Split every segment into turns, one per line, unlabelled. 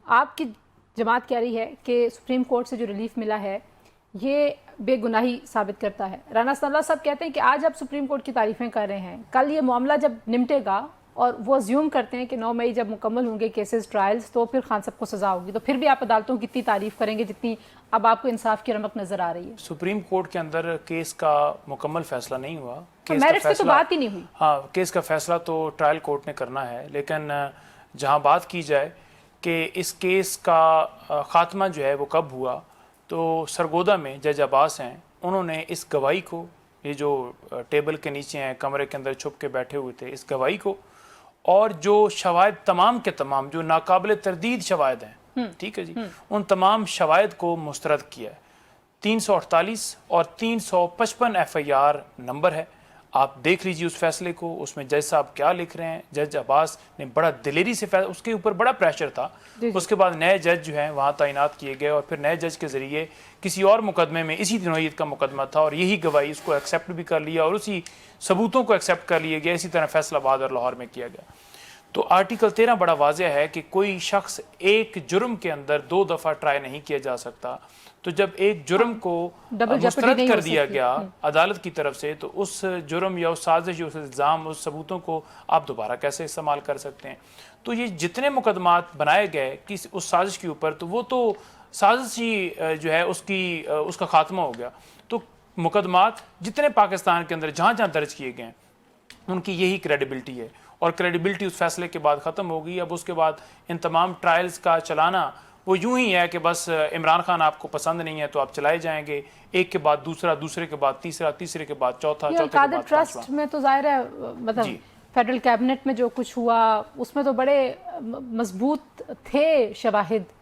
آپ کی جماعت کہہ رہی ہے کہ سپریم کورٹ سے جو ریلیف ملا ہے یہ بے گناہی ثابت کرتا ہے. رانا ثناء اللہ صاحب کہتے ہیں کہ آج آپ سپریم کورٹ کی تعریفیں کر رہے ہیں, کل یہ معاملہ جب نمٹے گا اور وہ ازیوم کرتے ہیں کہ 9 مئی جب مکمل ہوں گے کیسز ٹرائلز تو پھر خان صاحب کو سزا ہوگی, تو پھر بھی آپ عدالتوں کی اتنی تعریف کریں گے جتنی اب آپ کو انصاف کی رمق نظر آ رہی ہے.
سپریم کورٹ کے اندر کیس کا مکمل فیصلہ نہیں ہوا,
میرٹس کی تو بات ہی نہیں ہوئی.
ہاں, کیس کا فیصلہ تو ٹرائل کورٹ نے کرنا ہے, لیکن جہاں بات کی جائے کہ اس کیس کا خاتمہ جو ہے وہ کب ہوا, تو سرگودا میں جج عباس ہیں, انہوں نے اس گواہی کو, یہ جو ٹیبل کے نیچے ہیں کمرے کے اندر چھپ کے بیٹھے ہوئے تھے, اس گواہی کو اور جو شواہد تمام کے تمام جو ناقابل تردید شواہد ہیں, ٹھیک ہے جی, ان تمام شواہد کو مسترد کیا ہے. 348 اور 355 FIR نمبر ہے, آپ دیکھ لیجیے اس فیصلے کو, اس میں جج صاحب کیا لکھ رہے ہیں. جج عباس نے بڑا دلیری سے اس کے اوپر بڑا پریشر تھا, اس کے بعد نئے جج جو ہیں وہاں تعینات کیے گئے, اور پھر نئے جج کے ذریعے کسی اور مقدمے میں اسی نوعیت کا مقدمہ تھا اور یہی گواہی اس کو ایکسیپٹ بھی کر لیا اور اسی ثبوتوں کو ایکسیپٹ کر لیا گیا. اسی طرح فیصلہ آباد اور لاہور میں کیا گیا. تو آرٹیکل 13 بڑا واضح ہے کہ کوئی شخص ایک جرم کے اندر 2 دفعہ ٹرائی نہیں کیا جا سکتا. تو جب ایک جرم کو مسترد کر دیا گیا عدالت کی طرف سے, تو اس جرم یا اس سازش یا اس الزام, اس ثبوتوں کو آپ دوبارہ کیسے استعمال کر سکتے ہیں. تو یہ جتنے مقدمات بنائے گئے اس سازش کے اوپر, تو وہ تو سازش ہی جو ہے اس کا خاتمہ ہو گیا. تو مقدمات جتنے پاکستان کے اندر جہاں جہاں درج کیے گئے ہیں ان کی یہی کریڈیبلٹی ہے, اور کریڈیبلٹی اس فیصلے کے بعد ختم ہوگی. اب اس کے بعد ان تمام ٹرائلز کا چلانا وہ یوں ہی ہے کہ بس عمران خان آپ کو پسند نہیں ہے تو آپ چلائے جائیں گے, ایک کے بعد دوسرا, دوسرے کے بعد تیسرا, تیسرے کے بعد چوتھا, چوتھے کے بعد پانچواں.
ٹرسٹ میں تو ظاہر ہے مطلب فیڈرل کیبنٹ میں جو کچھ ہوا اس میں تو بڑے مضبوط تھے شواہد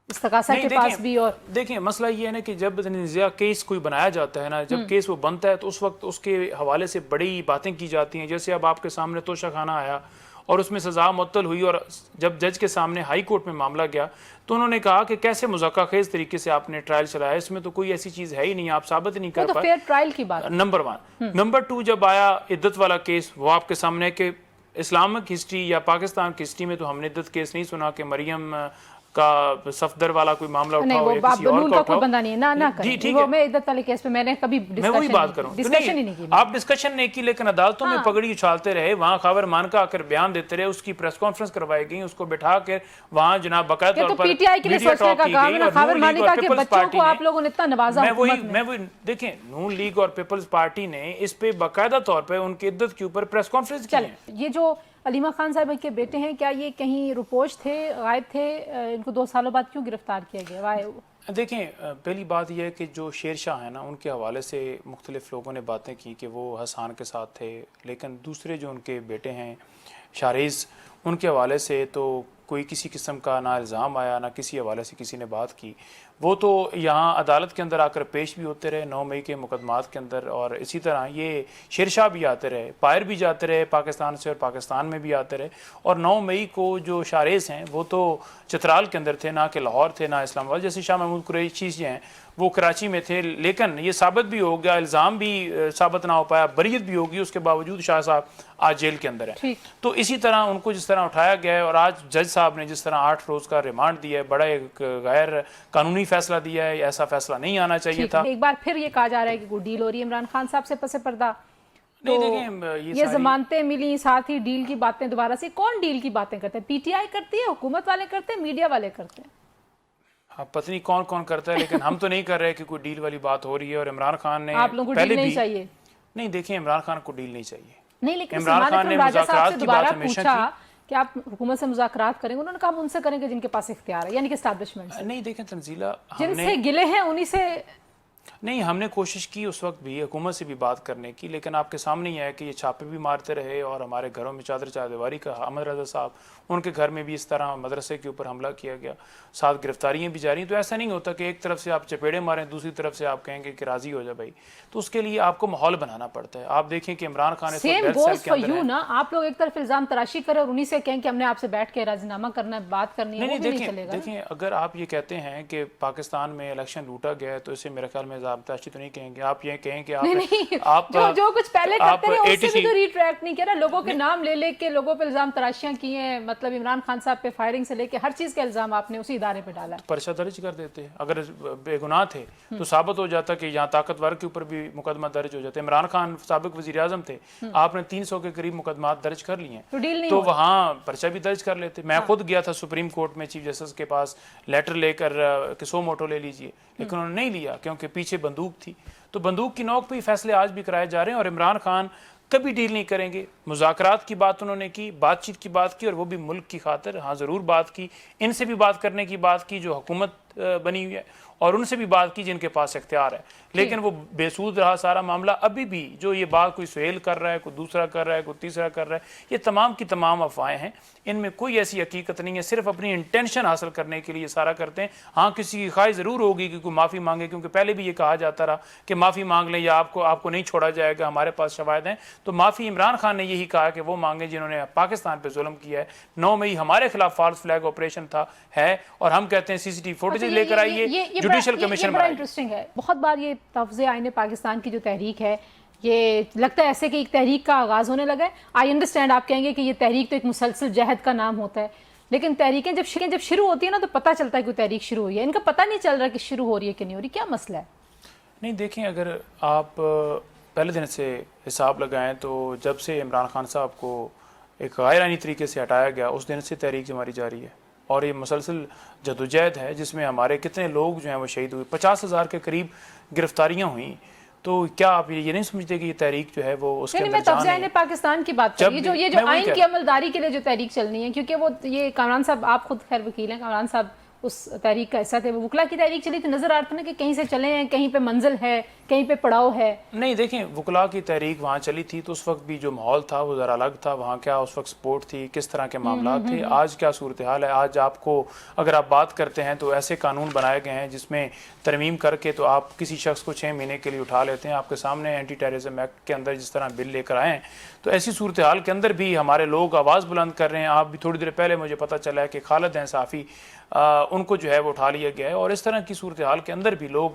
استغاثہ کے پاس بھی. اور
دیکھیں مسئلہ یہ ہے نا کہ جب تنازعہ کیس کوئی بنایا جاتا ہے نا, جب کیس وہ بنتا ہے تو اس وقت اس کے حوالے سے بڑی باتیں کی جاتی ہیں. جیسے اب آپ کے سامنے توشہ خانہ آیا اور اس میں سزا معطل ہوئی, اور جب جج کے سامنے ہائی کورٹ میں معاملہ گیا تو انہوں نے کہا کہ کیسے مذاکرہ خیز طریقے سے آپ نے ٹرائل چلایا, اس میں تو کوئی ایسی چیز ہے ہی نہیں, آپ ثابت نہیں کر پائے.
فیئر ٹرائل کی بات
نمبر 1. نمبر 2, جب آیا عدت والا کیس, وہ آپ کے سامنے کہ اسلامک ہسٹری یا پاکستان کی ہسٹری میں تو ہم نے عدت کیس نہیں سنا کہ مریم کا صفدر والا کوئی معاملہ اٹھاؤ یا کسی اور کا اٹھاؤ.
بندہ نہیں, نہ کریں وہ میں عدت والے کیس پہ میں نے کبھی
میں وہی بات کروں,
ڈسکشن ہی نہیں کی.
آپ ڈسکشن نہیں کی, لیکن عدالتوں میں پگڑی اچھالتے رہے, وہاں خاور مان کا آ کر بیان دیتے رہے, اس کی پریس کانفرنس کروائی گئی, اس کو بٹھا کر وہاں جناب باقاعدہ طور پر
PTI کے لیے سوچنے کا کام ہے. خاور مانکا کے بچوں کو آپ لوگوں نے اتنا نوازا حکومت میں.
میں وہی دیکھیں, نون لیگ اور پیپلز پارٹی نے اس پہ باقاعدہ طور پہ ان کی عدت کے اوپر پریس کانفرنس کی ہے.
یہ جو علیمہ خان صاحب کے بیٹے ہیں, کیا یہ کہیں روپوش تھے, غائب تھے, ان کو 2 سالوں بعد کیوں گرفتار کیا گیا؟
دیکھیں پہلی بات یہ ہے کہ جو شیر شاہ ہیں نا, ان کے حوالے سے مختلف لوگوں نے باتیں کی کہ وہ حسان کے ساتھ تھے, لیکن دوسرے جو ان کے بیٹے ہیں شاریز, ان کے حوالے سے تو کوئی کسی قسم کا نہ الزام آیا, نہ کسی حوالے سے کسی نے بات کی. وہ تو یہاں عدالت کے اندر آ کر پیش بھی ہوتے رہے 9 مئی کے مقدمات کے اندر, اور اسی طرح یہ شیر شاہ بھی آتے رہے, پائر بھی جاتے رہے پاکستان سے اور پاکستان میں بھی آتے رہے. اور 9 مئی کو جو شاریز ہیں وہ تو چترال کے اندر تھے, نہ کہ لاہور تھے, نہ اسلام آباد. جیسے شاہ محمود قریشی جو ہیں وہ کراچی میں تھے, لیکن یہ ثابت بھی ہو گیا, الزام بھی ثابت نہ ہو پایا, بریت بھی ہوگی, اس کے باوجود شاہ صاحب آج جیل کے اندر ہیں. تو اسی طرح ان کو جس طرح اٹھایا گیا ہے, اور آج جج صاحب نے جس طرح 8 روز کا ریمانڈ دیا ہے, بڑا ایک غیر قانونی فیصلہ دیا ہے, ایسا فیصلہ نہیں آنا چاہیے تھا.
ایک بار پھر یہ کہا جا رہا ہے کہ کوئی ڈیل ہو رہی ہے عمران خان صاحب سے پس پردہ. یہ ضمانتیں ملی, ساتھ ہی ڈیل کی باتیں دوبارہ سے. کون ڈیل کی باتیں کرتے ہیں؟ PTI کرتی ہے, حکومت والے کرتے ہیں, میڈیا والے کرتے ہیں؟
پتہ نہیں کون کون کرتا ہے, لیکن ہم تو نہیں کر رہے کہ کوئی ڈیل والی بات ہو رہی ہے. اور عمران خان نے
آپ لوگوں کو ڈیل نہیں چاہیے؟
نہیں, دیکھیں عمران خان کو ڈیل نہیں چاہیے.
نہیں, لیکن
عمران خان نے مذاکرات کی بات ہمیشہ کی
کہ آپ حکومت سے مذاکرات کریں گے. انہوں نے کہا ہم ان سے کریں گے جن کے پاس اختیار ہے, یعنی کہ اسٹیبلشمنٹ سے.
نہیں دیکھیں تنزیلہ,
جن سے گلے ہیں انہی سے
نہیں, ہم نے کوشش کی اس وقت بھی حکومت سے بھی بات کرنے کی, لیکن آپ کے سامنے ہی ہے کہ یہ چھاپے بھی مارتے رہے, اور ہمارے گھروں میں چادر چاردیواری کا احمد رضا صاحب, ان کے گھر میں بھی اس طرح مدرسے کے اوپر حملہ کیا گیا, ساتھ گرفتاریاں بھی جاری ہیں. تو ایسا نہیں ہوتا کہ ایک طرف سے آپ چپیڑے ماریں, دوسری طرف سے آپ کہیں گے کہ راضی ہو جائے بھائی. تو اس کے لیے آپ کو ماحول بنانا پڑتا ہے. آپ دیکھیں کہ Imran Khan
same goes for you نا, آپ لوگ ایک طرف الزام تراشی کریں اور انہی سے کہیں کہ ہم نے آپ سے بیٹھ کے راضی نامہ کرنا ہے, بات کرنی ہے, وہ بھی نہیں چلے گا.
دیکھیں اگر آپ یہ کہتے ہیں کہ پاکستان میں الیکشن لوٹا گیا ہے, تو اسے میرے خیال میں نظام تراشی تو نہیں کہیں گے, آپ یہ کہیں کہ
آپ جو کچھ پہلے کرتے ہیں اس سے بھی تو ریٹریکٹ نہیں کیا نا, لوگوں کے نام لے لے کے لوگوں پہ الزام تراشیاں کی ہیں, مطلب عمران خان صاحب پہ فائرنگ سے لے کے ہر چیز کا الزام آپ نے اسی ادارے پہ ڈالا.
پرچہ درج کر دیتے, اگر بے گناہ تھے تو ثابت ہو جاتا کہ یہاں طاقتور کے اوپر بھی مقدمہ درج ہو جاتے. عمران خان سابق وزیر اعظم تھے, آپ نے 300 کے قریب مقدمات درج کر لیے ہیں تو وہاں پرچہ بھی درج کر لیتے. میں خود گیا تھا سپریم کورٹ میں چیف جسٹس کے پاس لیٹر لے کر کہ سو موٹو لے لیجئے, لیکن انہوں نے نہیں لیا کیونکہ پیچھے بندوق تھی. تو بندوق کی نوک پہ ہی فیصلے آج بھی کرائے جا رہے ہیں, اور عمران خان کبھی ڈیل نہیں کریں گے. مذاکرات کی بات انہوں نے کی, بات چیت کی بات کی, اور وہ بھی ملک کی خاطر. ہاں ضرور بات کی, ان سے بھی بات کرنے کی بات کی جو حکومت بنی ہوئی ہے, اور ان سے بھی بات کی جن کے پاس اختیار ہے, لیکن وہ بے سود رہا سارا معاملہ. ابھی بھی جو یہ بات کوئی سہیل کر رہا ہے, کوئی دوسرا کر رہا ہے, کوئی تیسرا کر رہا ہے, یہ تمام کی تمام افواہیں ہیں, ان میں کوئی ایسی حقیقت نہیں ہے. صرف اپنی انٹینشن حاصل کرنے کے لیے یہ سارا کرتے ہیں. ہاں کسی کی خواہش ضرور ہوگی کہ کوئی معافی مانگے, کیونکہ پہلے بھی یہ کہا جاتا رہا کہ معافی مانگ لیں یا آپ کو نہیں چھوڑا جائے گا, ہمارے پاس شواہد ہیں. تو معافی عمران خان نے یہی کہا کہ وہ مانگیں جنہوں نے پاکستان پہ ظلم کیا ہے. 9 مئی ہمارے خلاف فالس فلیگ آپریشن تھا ہے, اور ہم کہتے ہیں سی سی ٹی وی فوٹیج لے کر آئیے, جوڈیشل کمیشن
بڑا انٹرسٹنگ ہے. بہت بار یہ تفظ آئین پاکستان کی جو تحریک ہے, یہ لگتا ہے ایسے کہ ایک تحریک کا آغاز ہونے لگا ہے. آئی انڈرسٹینڈ آپ کہیں گے کہ یہ تحریک تو ایک مسلسل جہد کا نام ہوتا ہے, لیکن تحریکیں جب شروع ہوتی ہیں نا تو پتہ چلتا ہے کہ تحریک شروع ہوئی ہے. ان کا پتہ نہیں چل رہا کہ شروع ہو رہی ہے کہ نہیں ہو رہی. کیا مسئلہ ہے؟
نہیں دیکھیں, اگر آپ پہلے دن سے حساب لگائیں تو جب سے عمران خان صاحب کو ایک غیر آئینی طریقے سے ہٹایا گیا, اس دن سے تحریک ہماری جاری ہے, اور یہ مسلسل جدوجہد ہے جس میں ہمارے کتنے لوگ جو ہیں وہ شہید ہوئے. 50,000 کے قریب گرفتاریاں ہوئیں. تو کیا آپ یہ نہیں سمجھتے کہ یہ تحریک جو ہے وہ اس کے اندر
جان ہے؟ میں پاکستان کی بات کر رہی ہوں, یہ جو آئین کی عملداری کے لیے جو تحریک چلنی ہے, کیونکہ وہ یہ کامران صاحب, آپ خود خیر وکیل ہیں, کامران صاحب اس تحریک کا حصہ تھے. وہ وکلا کی تحریک چلی تو نظر آتا نا کہ کہیں سے چلے ہیں, کہیں پہ منزل ہے, کہیں پہ پڑاؤ ہے. نہیں
دیکھیں, وکلا کی تحریک وہاں چلی تھی تو اس وقت بھی جو ماحول تھا وہ ذرا الگ تھا. وہاں کیا اس وقت سپورٹ تھی, کس طرح کے معاملات تھے. آج کیا صورتحال ہے؟ آج آپ کو اگر آپ بات کرتے ہیں تو ایسے قانون بنائے گئے ہیں جس میں ترمیم کر کے تو آپ کسی شخص کو 6 مہینے کے لیے اٹھا لیتے ہیں. آپ کے سامنے اینٹی ٹیررزم ایکٹ کے اندر جس طرح بل لے کر آئے ہیں, تو ایسی صورتحال کے اندر بھی ہمارے لوگ آواز بلند کر رہے ہیں. آپ بھی تھوڑی دیر پہلے مجھے پتہ چلا ہے کہ خالد ہیں صحافی, ان کو جو ہے وہ اٹھا لیا گیا ہے. اور اس طرح کی صورتحال کے اندر بھی لوگ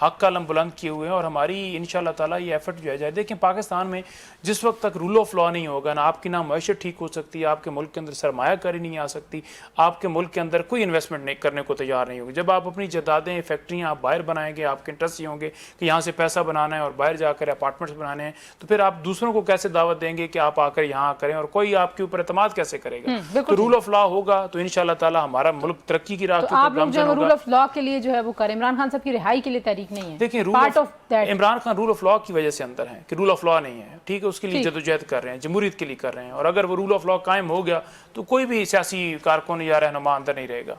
حق کا علم بلند کیے ہوئے ہیں, اور ہماری انشاءاللہ تعالیٰ یہ ایفرٹ جو ہے جائے. دیکھیں, پاکستان میں جس وقت تک رول آف لا نہیں ہوگا نا, آپ کی نہ معیشت ٹھیک ہو سکتی, آپ کے ملک کے اندر سرمایہ کاری نہیں آ سکتی, آپ کے ملک کے اندر کوئی انویسٹمنٹ نہیں کرنے کو تیار نہیں ہوگی. جب آپ اپنی جائیدادیں, فیکٹریاں آپ باہر بنائیں گے, آپ کے انٹرسٹ یہ ہوں گے کہ یہاں سے پیسہ بنانا ہے اور باہر جا کر اپارٹمنٹس بنانے ہیں, تو پھر آپ دوسروں کو کیسے دعوت دیں گے کہ آپ آ کر یہاں کریں, اور کوئی آپ کے اوپر اعتماد کیسے کرے گا؟ تو رول آف لا ہوگا تو انشاءاللہ تعالیٰ ہمارا ملک ترقی کی راہ
آپ لوگ جو رول آف لا کے لیے جو ہے وہ کریں. عمران خان صاحب کی رہائی کے لیے تحریک نہیں ہے.
دیکھیں, Imran Khan rule of law کی وجہ سے اندر ہیں کہ رول آف لا نہیں ہے, ٹھیک ہے, اس کے لیے جدوجہد کر رہے ہیں, جمہوریت کے لیے کر رہے ہیں. اور اگر وہ رول آف لا قائم ہو گیا تو کوئی بھی سیاسی کارکن یا رہنما اندر نہیں رہے گا.